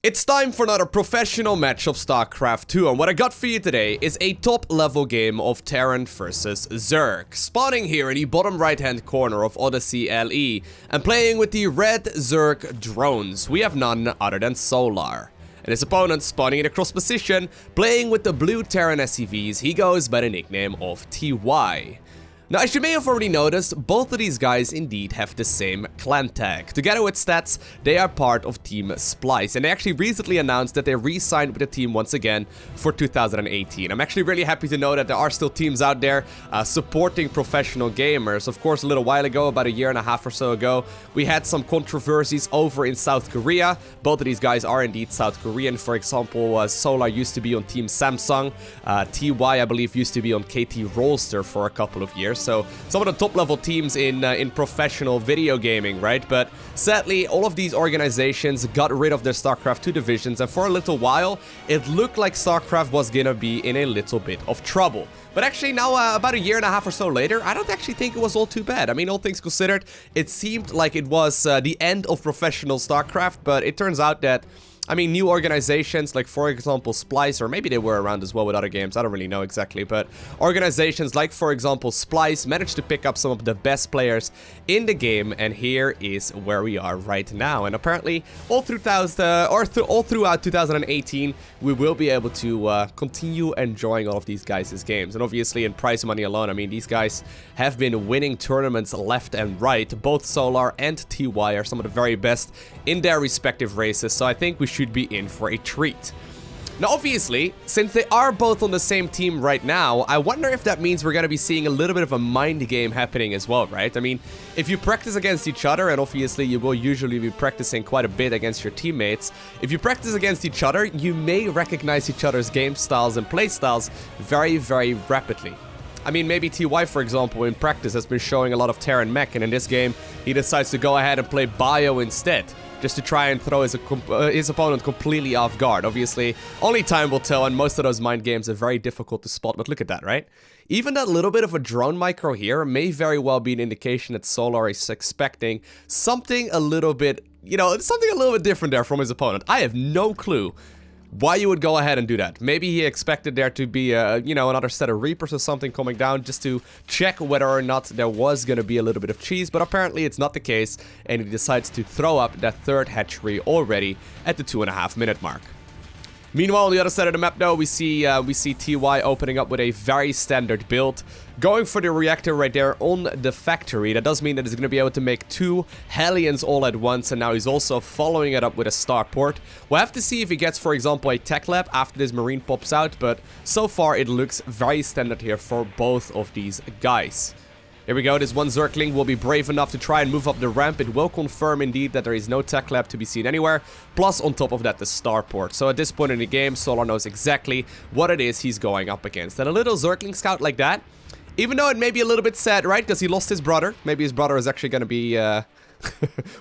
It's time for another professional match of StarCraft 2, and what I got for you today is a top-level game of Terran versus Zerg. Spawning here in the bottom right-hand corner of Odyssey LE, and playing with the red Zerg drones, we have none other than Solar. And his opponent spawning in a cross position, playing with the blue Terran SCVs, he goes by the nickname of TY. Now, as you may have already noticed, both of these guys indeed have the same clan tag. Together with Stats, they are part of Team Splice, and they actually recently announced that they re-signed with the team once again for 2018. I'm actually really happy to know that there are still teams out there supporting professional gamers. Of course, a little while ago, about a year and a half or so ago, we had some controversies over in South Korea. Both of these guys are indeed South Korean. For example, Solar used to be on Team Samsung. TY, I believe, used to be on KT Rolster for a couple of years. So some of the top-level teams in professional video gaming, right? But sadly, all of these organizations got rid of their StarCraft 2 divisions, and for a little while, it looked like StarCraft was gonna be in a little bit of trouble. But actually now, about a year and a half or so later, I don't actually think it was all too bad. I mean, all things considered, it seemed like it was the end of professional StarCraft, but it turns out that new organizations like, for example, Splice, or maybe they were around as well with other games, I don't really know exactly, but organizations like, for example, Splice managed to pick up some of the best players in the game, and here is where we are right now. And apparently, all throughout 2018, we will be able to continue enjoying all of these guys' games. And obviously, in prize money alone, I mean, these guys have been winning tournaments left and right. Both Solar and TY are some of the very best in their respective races, so I think we should be in for a treat. Now, obviously, since they are both on the same team right now, I wonder if that means we're going to be seeing a little bit of a mind game happening as well, right? I mean, if you practice against each other, and obviously you will usually be practicing quite a bit against your teammates, if you practice against each other, you may recognize each other's game styles and play styles very, very rapidly. I mean, maybe TY, for example, in practice has been showing a lot of Terran mech, and in this game, he decides to go ahead and play Bio instead, just to try and throw his opponent completely off guard. Obviously, only time will tell, and most of those mind games are very difficult to spot, but look at that, right? Even that little bit of a drone micro here may very well be an indication that Solar is expecting something a little bit, something a little bit different there from his opponent. I have no clue why you would go ahead and do that. Maybe he expected there to be, another set of Reapers or something coming down just to check whether or not there was going to be a little bit of cheese, but apparently it's not the case, and he decides to throw up that third hatchery already at the 2.5-minute mark. Meanwhile, on the other side of the map, though, we see TY opening up with a very standard build, going for the reactor right there on the factory. That does mean that he's going to be able to make 2 Hellions all at once, and now he's also following it up with a starport. We'll have to see if he gets, for example, a tech lab after this Marine pops out, but so far it looks very standard here for both of these guys. Here we go, this one Zergling will be brave enough to try and move up the ramp. It will confirm indeed that there is no tech lab to be seen anywhere, plus on top of that the starport. So at this point in the game, Solar knows exactly what it is he's going up against. And a little Zergling scout like that, even though it may be a little bit sad, right, because he lost his brother. Maybe his brother is actually going to be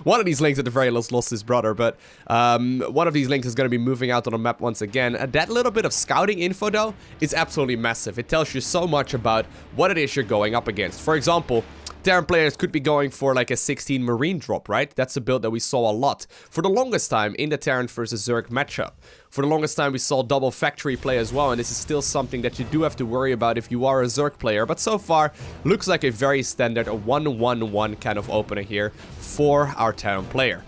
one of these links at the very least lost his brother, but one of these links is going to be moving out on the map once again. That little bit of scouting info, though, is absolutely massive. It tells you so much about what it is you're going up against. For example, Terran players could be going for like a 16 Marine drop, right? That's a build that we saw a lot for the longest time in the Terran versus Zerg matchup. For the longest time, we saw double factory play as well, and this is still something that you do have to worry about if you are a Zerg player. But so far, looks like a very standard 1-1-1 kind of opener here for our Terran player.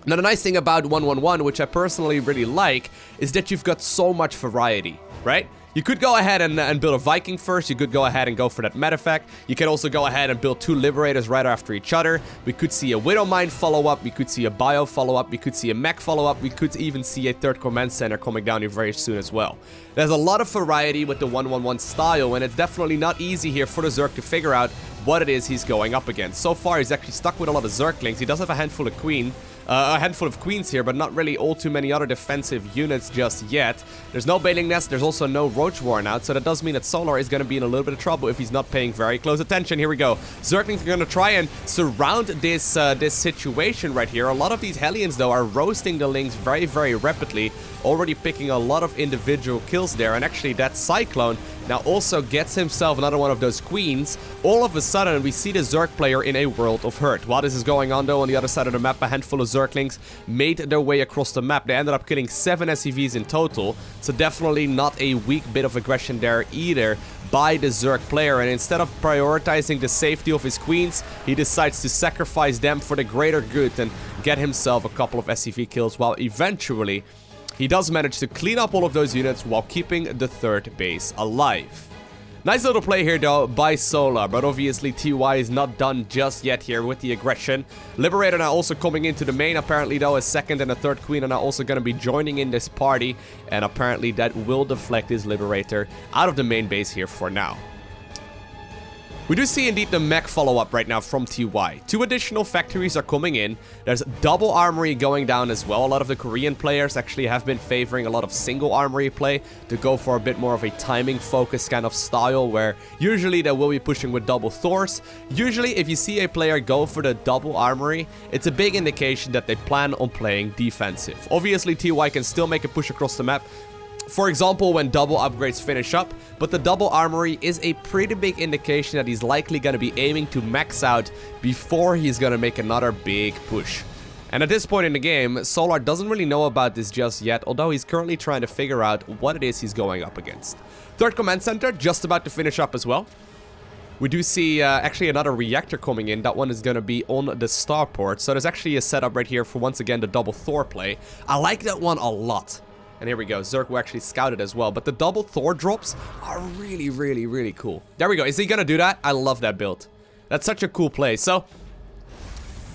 Now, the nice thing about 1-1-1, which I personally really like, is that you've got so much variety, right? You could go ahead and build a Viking first. You could go ahead and go for that Medevac. You can also go ahead and build 2 Liberators right after each other. We could see a Widowmine follow-up. We could see a Bio follow-up. We could see a Mech follow-up. We could even see a 3rd Command Center coming down here very soon as well. There's a lot of variety with the 1-1-1 style, and it's definitely not easy here for the Zerg to figure out what it is he's going up against. So far, he's actually stuck with a lot of Zerglings. He does have a handful of queens here, but not really all too many other defensive units just yet. There's no Bailing Nest, there's also no Roach Warren out, so that does mean that Solar is going to be in a little bit of trouble if he's not paying very close attention. Here we go. Zerglings are going to try and surround this situation right here. A lot of these Hellions, though, are roasting the Lings very, very rapidly, already picking a lot of individual kills there, and actually that Cyclone now also gets himself another one of those queens. All of a sudden, we see the Zerg player in a world of hurt. While this is going on, though, on the other side of the map, a handful of Zerg Zerglings made their way across the map. They ended up killing 7 SCVs in total, so definitely not a weak bit of aggression there either by the Zerg player. And instead of prioritizing the safety of his queens, he decides to sacrifice them for the greater good and get himself a couple of SCV kills, while eventually he does manage to clean up all of those units while keeping the 3rd base alive. Nice little play here though by Solar, but obviously TY is not done just yet here with the aggression. Liberator now also coming into the main. Apparently though a 2nd and a 3rd queen are now also going to be joining in this party, and apparently that will deflect his Liberator out of the main base here for now. We do see indeed the mech follow-up right now from TY. 2 additional factories are coming in. There's double armory going down as well. A lot of the Korean players actually have been favoring a lot of single armory play to go for a bit more of a timing focused kind of style, where usually they will be pushing with double Thors. Usually if you see a player go for the double armory, it's a big indication that they plan on playing defensive. Obviously TY can still make a push across the map, for example, when double upgrades finish up, but the double armory is a pretty big indication that he's likely going to be aiming to max out before he's going to make another big push. And at this point in the game, Solar doesn't really know about this just yet, although he's currently trying to figure out what it is he's going up against. 3rd command center just about to finish up as well. We do see actually another reactor coming in. That one is going to be on the starport, so there's actually a setup right here for once again the double Thor play. I like that one a lot. And here we go, Zerg will actually scout it as well. But the double Thor drops are really, really, really cool. There we go. Is he gonna do that? I love that build. That's such a cool play. So,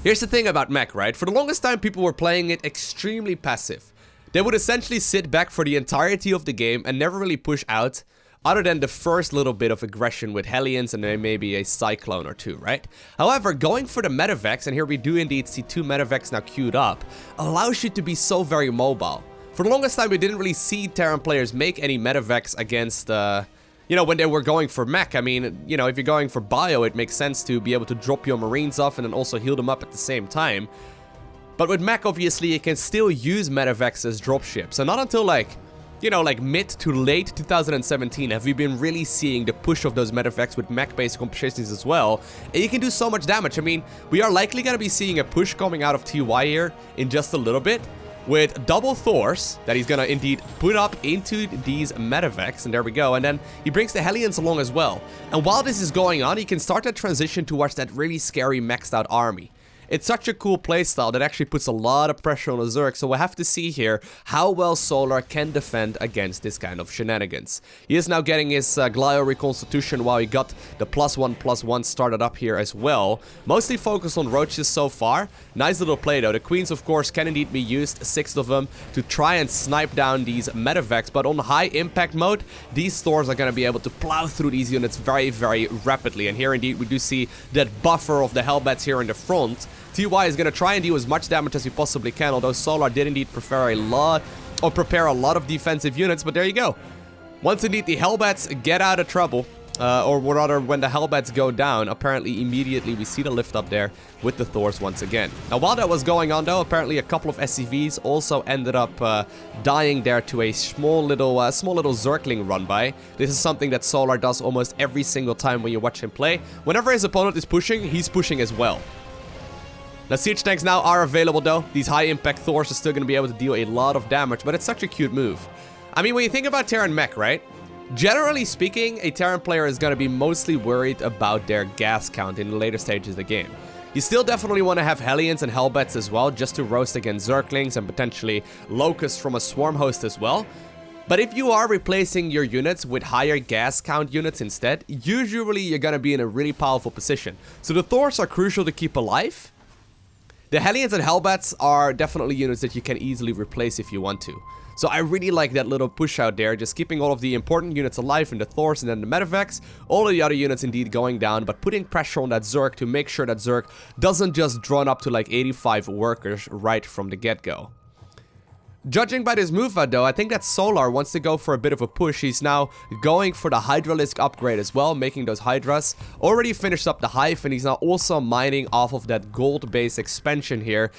here's the thing about mech, right? For the longest time, people were playing it extremely passive. They would essentially sit back for the entirety of the game and never really push out, other than the first little bit of aggression with Hellions and then maybe a Cyclone or 2, right? However, going for the Medivacs, and here we do indeed see 2 Medivacs now queued up, allows you to be so very mobile. For the longest time, we didn't really see Terran players make any Medivacs against, you know, when they were going for mech. I mean, you know, if you're going for bio, it makes sense to be able to drop your Marines off and then also heal them up at the same time. But with mech, obviously, you can still use Medivacs as dropships. So not until, like, you know, like mid to late 2017 have we been really seeing the push of those Medivacs with mech-based compositions as well. And you can do so much damage. I mean, we are likely going to be seeing a push coming out of TY here in just a little bit, with double Thors that he's gonna indeed put up into these Medivacs, and there we go. And then he brings the Hellions along as well. And while this is going on, he can start that transition towards that really scary maxed out army. It's such a cool playstyle that actually puts a lot of pressure on the Zerg, so we'll have to see here how well Solar can defend against this kind of shenanigans. He is now getting his Glio reconstitution while he got the +1/+1 started up here as well. Mostly focused on roaches so far. Nice little play though. The queens of course can indeed be used, 6 of them, to try and snipe down these Medivacs, but on high impact mode, these Thors are going to be able to plow through these units very, very rapidly. And here indeed we do see that buffer of the Hellbats here in the front. TY is going to try and do as much damage as he possibly can, although Solar did indeed prepare a lot of defensive units, but there you go. Once indeed the Hellbats get out of trouble, or rather when the Hellbats go down, apparently immediately we see the lift up there with the Thors once again. Now while that was going on though, apparently a couple of SCVs also ended up dying there to a small little Zergling run by. This is something that Solar does almost every single time when you watch him play. Whenever his opponent is pushing, he's pushing as well. Now, siege tanks now are available, though. These high-impact Thors are still going to be able to deal a lot of damage, but it's such a cute move. I mean, when you think about Terran mech, right? Generally speaking, a Terran player is going to be mostly worried about their gas count in the later stages of the game. You still definitely want to have Hellions and Hellbats as well, just to roast against Zerglings and potentially Locusts from a Swarm host as well. But if you are replacing your units with higher gas count units instead, usually you're going to be in a really powerful position. So the Thors are crucial to keep alive. The Hellions and Hellbats are definitely units that you can easily replace if you want to. So I really like that little push out there, just keeping all of the important units alive in the Thors and then the Medivacs, all of the other units indeed going down, but putting pressure on that Zerg to make sure that Zerg doesn't just drone up to like 85 workers right from the get-go. Judging by this move though, I think that Solar wants to go for a bit of a push. He's now going for the Hydralisk upgrade as well, making those Hydras. Already finished up the Hive, and he's now also mining off of that gold-based expansion here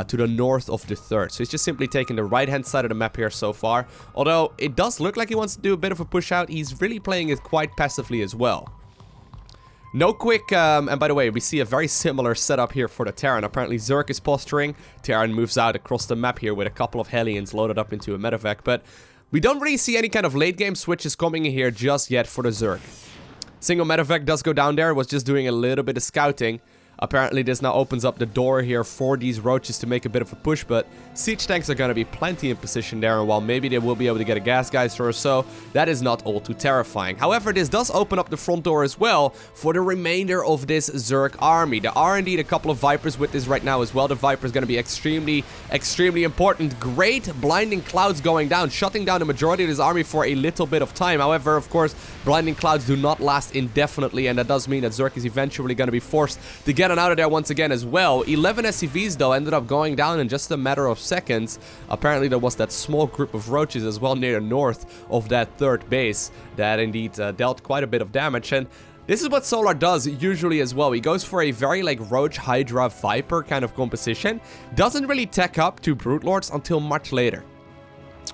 to the north of the 3rd. So he's just simply taking the right-hand side of the map here so far. Although it does look like he wants to do a bit of a push out, he's really playing it quite passively as well. No quick, and by the way, we see a very similar setup here for the Terran. Apparently Zerg is posturing, Terran moves out across the map here with a couple of Hellions loaded up into a medevac, but we don't really see any kind of late game switches coming in here just yet for the Zerg. Single medevac does go down there, was just doing a little bit of scouting. Apparently this now opens up the door here for these roaches to make a bit of a push, but siege tanks are going to be plenty in position there, and while maybe they will be able to get a gas geyser or so, that is not all too terrifying. However, this does open up the front door as well for the remainder of this Zerg army. There are indeed a couple of Vipers with this right now as well. The Viper is going to be extremely important. Great blinding clouds going down, shutting down the majority of this army for a little bit of time. However, of course, blinding clouds do not last indefinitely, and that does mean that Zerg is eventually going to be forced to get out of there once again as well. 11 SCVs though ended up going down in just a matter of seconds. Apparently there was that small group of roaches as well near the north of that third base that indeed dealt quite a bit of damage, and this is what Solar does usually as well. He goes for a very like Roach, Hydra, Viper kind of composition. Doesn't really tech up to Brute Lords until much later.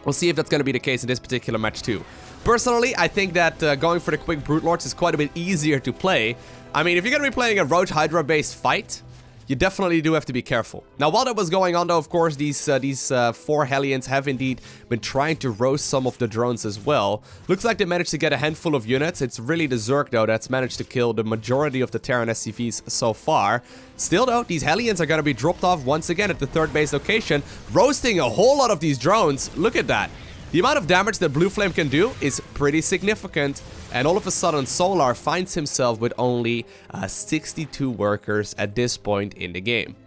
We'll see if that's going to be the case in this particular match too. Personally, I think that going for the quick Brute Lords is quite a bit easier to play. I mean, if you're going to be playing a Roach Hydra based fight, you definitely do have to be careful. Now, while that was going on though, of course, these 4 Hellions have indeed been trying to roast some of the drones as well. Looks like they managed to get a handful of units. It's really the Zerg though that's managed to kill the majority of the Terran SCVs so far. Still though, these Hellions are going to be dropped off once again at the third base location, roasting a whole lot of these drones. Look at that. The amount of damage that Blue Flame can do is pretty significant, and all of a sudden Solar finds himself with only 62 workers at this point in the game.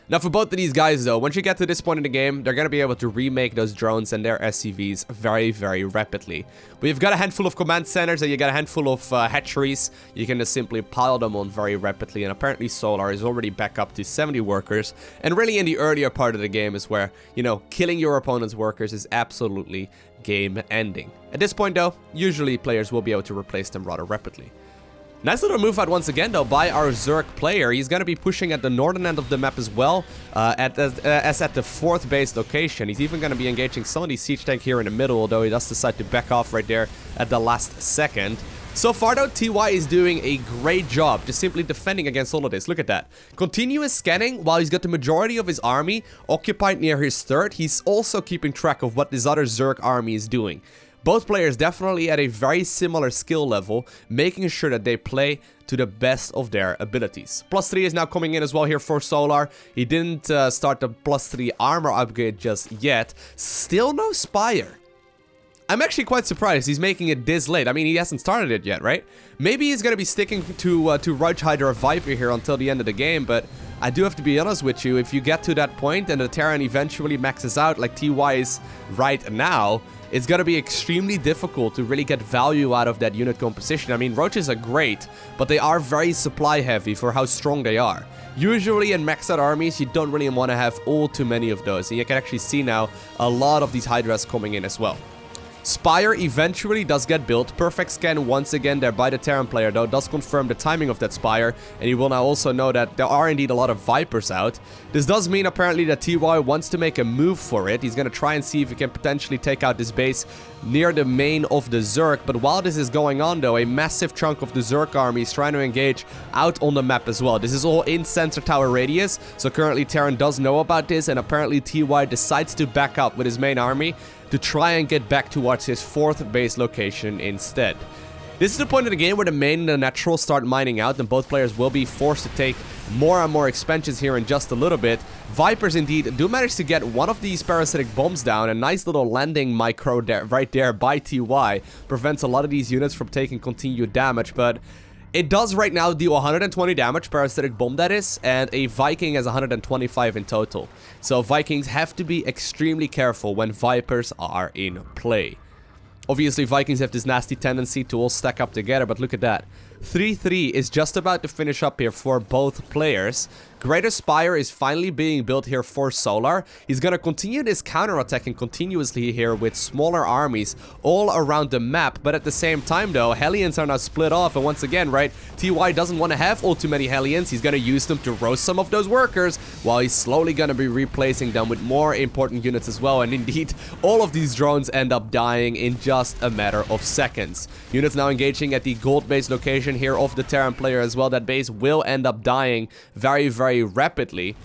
Now for both of these guys though, once you get to this point in the game, they're going to be able to remake those drones and their SCVs very, very rapidly. But you've got a handful of command centers and you got a handful of hatcheries. You can just simply pile them on very rapidly, and apparently Solar is already back up to 70 workers. And really in the earlier part of the game is where, you know, killing your opponent's workers is absolutely game ending. At this point though, usually players will be able to replace them rather rapidly. Nice little move out once again though by our Zerg player. He's going to be pushing at the northern end of the map as well, as at the fourth base location. He's even going to be engaging some of these siege tank here in the middle, although he does decide to back off right there at the last second. So far though, TY is doing a great job just simply defending against all of this. Look at that. Continuous scanning while he's got the majority of his army occupied near his third. He's also keeping track of what this other Zerg army is doing. Both players definitely at a very similar skill level, making sure that they play to the best of their abilities. +3 is now coming in as well here for Solar. He didn't start the +3 armor upgrade just yet. Still no Spire. I'm actually quite surprised he's making it this late. I mean, he hasn't started it yet, right? Maybe he's going to be sticking to Roach Hydra Viper here until the end of the game, but I do have to be honest with you, if you get to that point and the Terran eventually maxes out like TY is right now, it's going to be extremely difficult to really get value out of that unit composition. I mean, Roaches are great, but they are very supply heavy for how strong they are. Usually in maxed out armies, you don't really want to have all too many of those, and you can actually see now a lot of these Hydras coming in as well. Spire eventually does get built. Perfect scan once again there by the Terran player though does confirm the timing of that Spire, and he will now also know that there are indeed a lot of Vipers out. This does mean apparently that TY wants to make a move for it. He's going to try and see if he can potentially take out this base near the main of the Zerg, but while this is going on though, a massive chunk of the Zerg army is trying to engage out on the map as well. This is all in Sensor Tower radius, so currently Terran does know about this, and apparently TY decides to back up with his main army to try and get back towards his fourth base location instead. This is the point of the game where the main and the natural start mining out, and both players will be forced to take more and more expansions here in just a little bit. Vipers indeed do manage to get one of these parasitic bombs down. A nice little landing micro there, right there by TY prevents a lot of these units from taking continued damage, but it does right now deal 120 damage, parasitic bomb that is, and a Viking has 125 in total. So Vikings have to be extremely careful when Vipers are in play. Obviously, Vikings have this nasty tendency to all stack up together, but look at that. 3-3 is just about to finish up here for both players. Greater Spire is finally being built here for Solar. He's going to continue this counter-attacking continuously here with smaller armies all around the map. But at the same time, though, Hellions are now split off. And once again, right, TY doesn't want to have all too many Hellions. He's going to use them to roast some of those workers, while he's slowly going to be replacing them with more important units as well. And indeed, all of these drones end up dying in just a matter of seconds. Units now engaging at the gold base location production here of the Terran player as well. That base will end up dying very, very rapidly.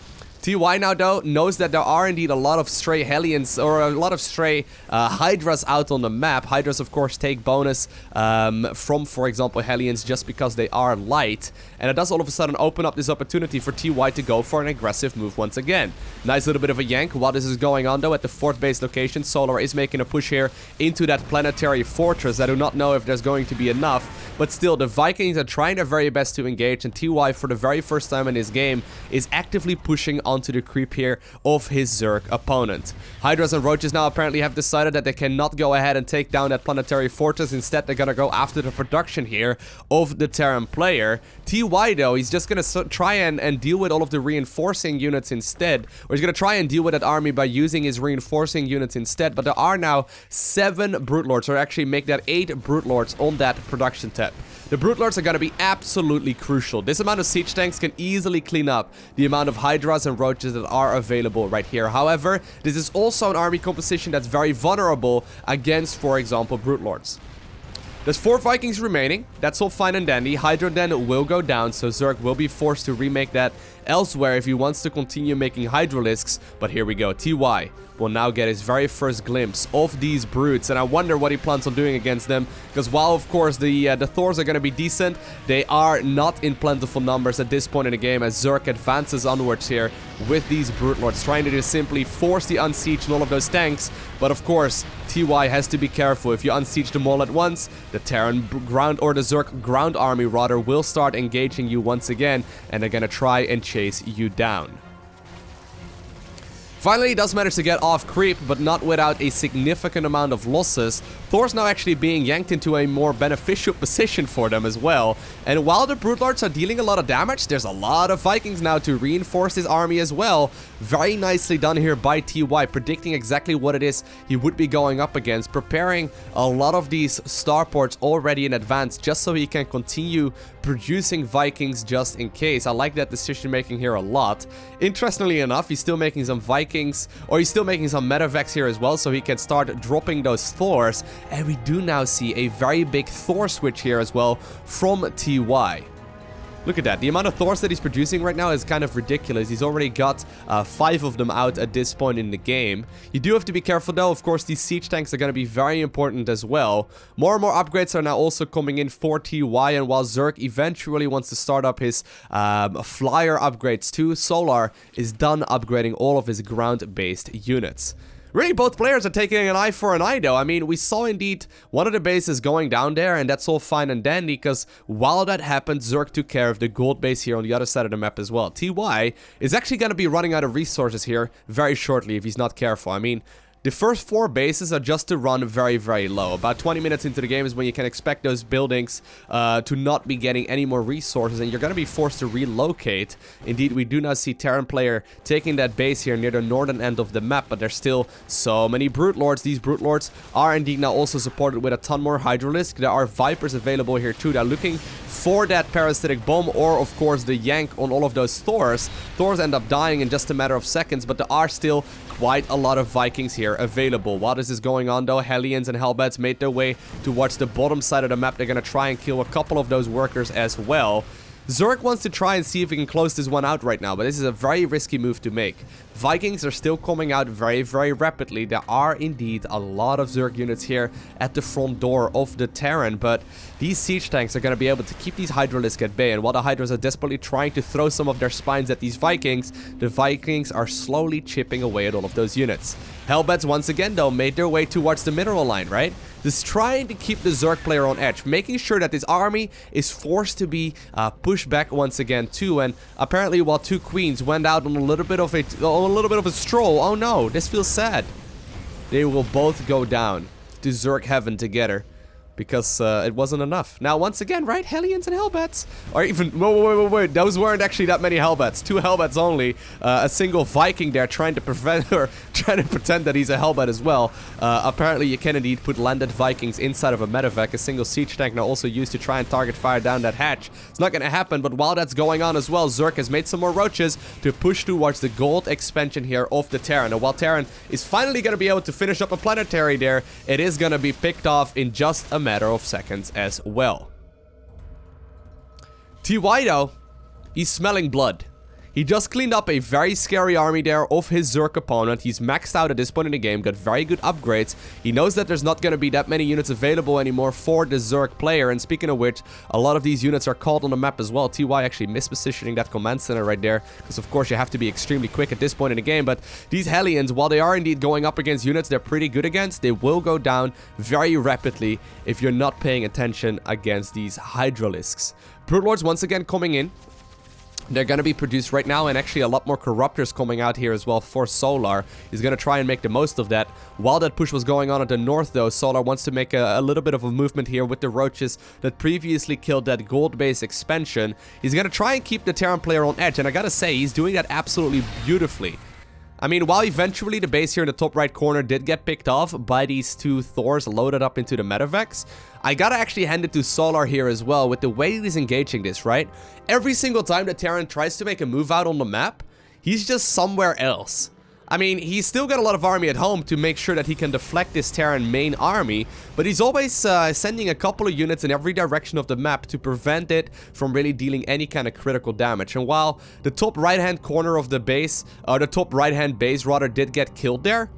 TY now, though, knows that there are indeed a lot of stray Hellions, or a lot of stray Hydras out on the map. Hydras, of course, take bonus from, for example, Hellions just because they are light. And it does all of a sudden open up this opportunity for TY to go for an aggressive move once again. Nice little bit of a yank while this is going on, though, at the 4th base location. Solar is making a push here into that planetary fortress. I do not know if there's going to be enough, but still, the Vikings are trying their very best to engage, and TY, for the very first time in this game, is actively pushing onto the creep here of his Zerg opponent. Hydras and Roaches now apparently have decided that they cannot go ahead and take down that planetary fortress. Instead, they're gonna go after the production here of the Terran player. TY, though, he's just gonna try and deal with all of the reinforcing units instead, or he's gonna try and deal with that army by using his reinforcing units instead. But there are now 7 Brute Lords, or actually make that 8 Brute Lords on that production tab. The Brute Lords are going to be absolutely crucial. This amount of siege tanks can easily clean up the amount of Hydras and Roaches that are available right here. However, this is also an army composition that's very vulnerable against, for example, Brute Lords. There's 4 Vikings remaining. That's all fine and dandy. Hydra then will go down, so Zerg will be forced to remake that elsewhere if he wants to continue making Hydralisks. But here we go. TY will now get his very first glimpse of these brutes, and I wonder what he plans on doing against them, because while of course the Thors are going to be decent, they are not in plentiful numbers at this point in the game as Zerg advances onwards here with these Brute Lords, trying to just simply force the unsiege on all of those tanks. But of course, TY has to be careful. If you unsiege them all at once, the Terran ground, or the Zerg ground army rather, will start engaging you once again, and they're going to try and chase you down. Finally, he does manage to get off creep, but not without a significant amount of losses. Thor's now actually being yanked into a more beneficial position for them as well. And while the Brute Lords are dealing a lot of damage, there's a lot of Vikings now to reinforce his army as well. Very nicely done here by TY, predicting exactly what it is he would be going up against, preparing a lot of these starports already in advance just so he can continue producing Vikings just in case. I like that decision making here a lot. Interestingly enough, he's still making some Vikings, or he's still making some Medevacs here as well, so he can start dropping those Thors. And we do now see a very big Thor switch here as well from TY. Look at that. The amount of Thors that he's producing right now is kind of ridiculous. He's already got 5 of them out at this point in the game. You do have to be careful though. Of course, these siege tanks are going to be very important as well. More and more upgrades are now also coming in for TY. And while Zerg eventually wants to start up his flyer upgrades too, Solar is done upgrading all of his ground-based units. Really, both players are taking an eye for an eye, though. I mean, we saw indeed one of the bases going down there, and that's all fine and dandy, because while that happened, Zerg took care of the gold base here on the other side of the map as well. TY is actually going to be running out of resources here very shortly if he's not careful. I mean, the first 4 bases are just to run very, very low. About 20 minutes into the game is when you can expect those buildings to not be getting any more resources, and you're going to be forced to relocate. Indeed, we do now see Terran player taking that base here near the northern end of the map, but there's still so many Brute Lords. These Brute Lords are indeed now also supported with a ton more Hydralisk. There are Vipers available here too. They're looking for that parasitic bomb, or of course the yank on all of those Thors. Thors end up dying in just a matter of seconds, but there are still quite a lot of Vikings here available. While this is going on though, Hellions and Hellbats made their way towards the bottom side of the map. They're going to try and kill a couple of those workers as well. Zerg wants to try and see if he can close this one out right now, but this is a very risky move to make. Vikings are still coming out very, very rapidly. There are indeed a lot of Zerg units here at the front door of the Terran, but these siege tanks are going to be able to keep these Hydralisks at bay, and while the Hydras are desperately trying to throw some of their spines at these Vikings, the Vikings are slowly chipping away at all of those units. Hellbats once again though made their way towards the mineral line, right? Just trying to keep the Zerg player on edge, making sure that this army is forced to be pushed back once again too. And apparently, while 2 queens went out on a little bit of a stroll, oh no, this feels sad. They will both go down to Zerg heaven together, because it wasn't enough. Now, once again, right? Hellions and Hellbats. Or even, wait. Those weren't actually that many Hellbats. 2 Hellbats only. A single Viking there trying to prevent, or trying to pretend that he's a Hellbat as well. Apparently, you can indeed put landed Vikings inside of a medevac. A single siege tank now also used to try and target fire down that hatch. It's not going to happen, but while that's going on as well, Zerg has made some more roaches to push towards the gold expansion here of the Terran. And while Terran is finally going to be able to finish up a planetary there, it is going to be picked off in just a matter of seconds as well. TY though, he's smelling blood. He just cleaned up a very scary army there of his Zerg opponent. He's maxed out at this point in the game, got very good upgrades. He knows that there's not going to be that many units available anymore for the Zerg player. And speaking of which, a lot of these units are called on the map as well. TY actually mispositioning that command center right there, because of course you have to be extremely quick at this point in the game. But these Hellions, while they are indeed going up against units they're pretty good against, they will go down very rapidly if you're not paying attention against these Hydralisks. Broodlords once again coming in. They're going to be produced right now, and actually a lot more Corruptors coming out here as well for Solar. He's going to try and make the most of that. While that push was going on at the north, though, Solar wants to make a little bit of a movement here with the Roaches that previously killed that gold base expansion. He's going to try and keep the Terran player on edge, and I gotta say, he's doing that absolutely beautifully. I mean, while eventually the base here in the top right corner did get picked off by these two Thors loaded up into the Medevacs, I gotta actually hand it to Solar here as well with the way he's engaging this, right? Every single time that Terran tries to make a move out on the map, he's just somewhere else. I mean, he's still got a lot of army at home to make sure that he can deflect this Terran main army, but he's always sending a couple of units in every direction of the map to prevent it from really dealing any kind of critical damage. And while the top right-hand corner of the base, or the top right-hand base rather, did get killed there,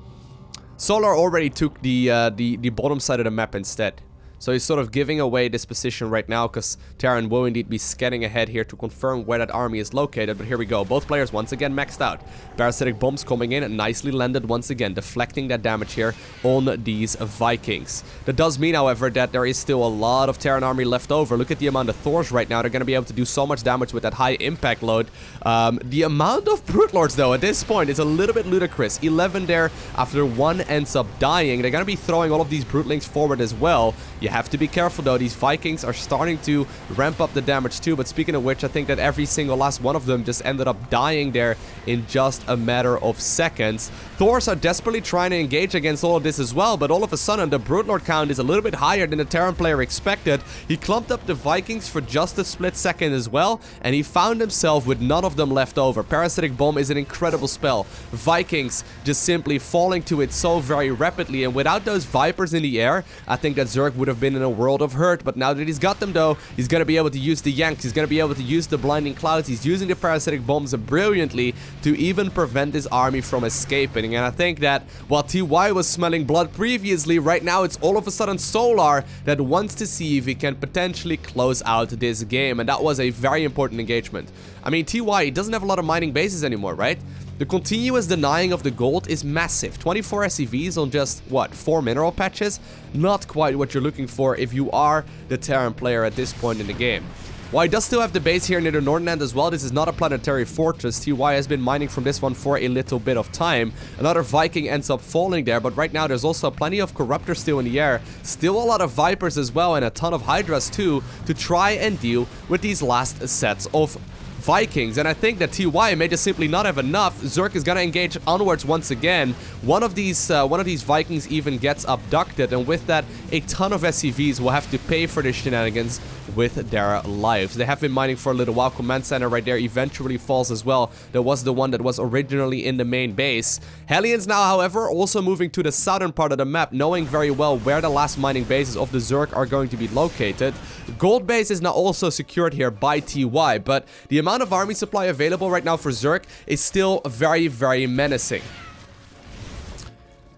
Solar already took the bottom side of the map instead. So he's sort of giving away this position right now, because Terran will indeed be scanning ahead here to confirm where that army is located. But here we go. Both players once again maxed out. Parasitic bombs coming in and nicely landed once again, deflecting that damage here on these Vikings. That does mean, however, that there is still a lot of Terran army left over. Look at the amount of Thors right now. They're going to be able to do so much damage with that high impact load. The amount of Broodlords, though, at this point is a little bit ludicrous. 11 there after one ends up dying. They're going to be throwing all of these Broodlings forward as well. You have to be careful, though. These Vikings are starting to ramp up the damage too. But speaking of which, I think that every single last one of them just ended up dying there in just a matter of seconds. Thors are desperately trying to engage against all of this as well, but all of a sudden the Broodlord count is a little bit higher than the Terran player expected. He clumped up the Vikings for just a split second as well, and he found himself with none of them left over. Parasitic Bomb is an incredible spell. Vikings just simply falling to it so very rapidly, and without those Vipers in the air, I think that Zerg would have been in a world of hurt. But now that he's got them, though, he's going to be able to use the Yanks, he's going to be able to use the Blinding Clouds, he's using the Parasitic Bombs brilliantly to even prevent his army from escaping. And I think that while TY was smelling blood previously, right now it's all of a sudden Solar that wants to see if he can potentially close out this game, and that was a very important engagement. I mean, TY doesn't have a lot of mining bases anymore, right? The continuous denying of the gold is massive. 24 SCVs on just, what, 4 mineral patches? Not quite what you're looking for if you are the Terran player at this point in the game. While he does still have the base here near the northern end as well, this is not a planetary fortress. TY has been mining from this one for a little bit of time. Another Viking ends up falling there, but right now there's also plenty of Corruptors still in the air. Still a lot of Vipers as well, and a ton of Hydras too, to try and deal with these last sets of Vikings. And I think that TY may just simply not have enough. Zerg is gonna engage onwards once again. One of these Vikings even gets abducted, and with that, a ton of SCVs will have to pay for the shenanigans with their lives. They have been mining for a little while. Command center right there eventually falls as well. That was the one that was originally in the main base. Hellions now, however, also moving to the southern part of the map, knowing very well where the last mining bases of the Zerg are going to be located. Gold base is now also secured here by TY, but the amount of army supply available right now for Zerg is still very, very menacing.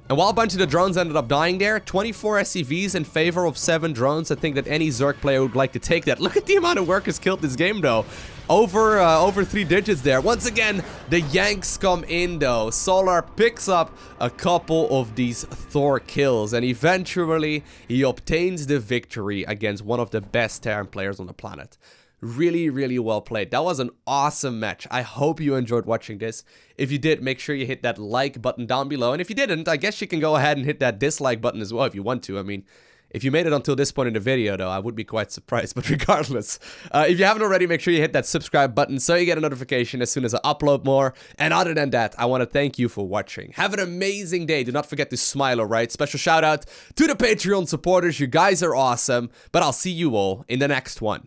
And while a bunch of the drones ended up dying there, 24 SCVs in favor of 7 drones. I think that any Zerg player would like to take that. Look at the amount of workers killed this game, though. Over 3 digits there. Once again, the Yanks come in, though. Solar picks up a couple of these Thor kills, and eventually he obtains the victory against one of the best Terran players on the planet. Really, really well played. That was an awesome match. I hope you enjoyed watching this. If you did, make sure you hit that like button down below. And if you didn't, I guess you can go ahead and hit that dislike button as well if you want to. I mean, if you made it until this point in the video, though, I would be quite surprised. But regardless, if you haven't already, make sure you hit that subscribe button so you get a notification as soon as I upload more. And other than that, I want to thank you for watching. Have an amazing day. Do not forget to smile, alright? Special shout out to the Patreon supporters. You guys are awesome. But I'll see you all in the next one.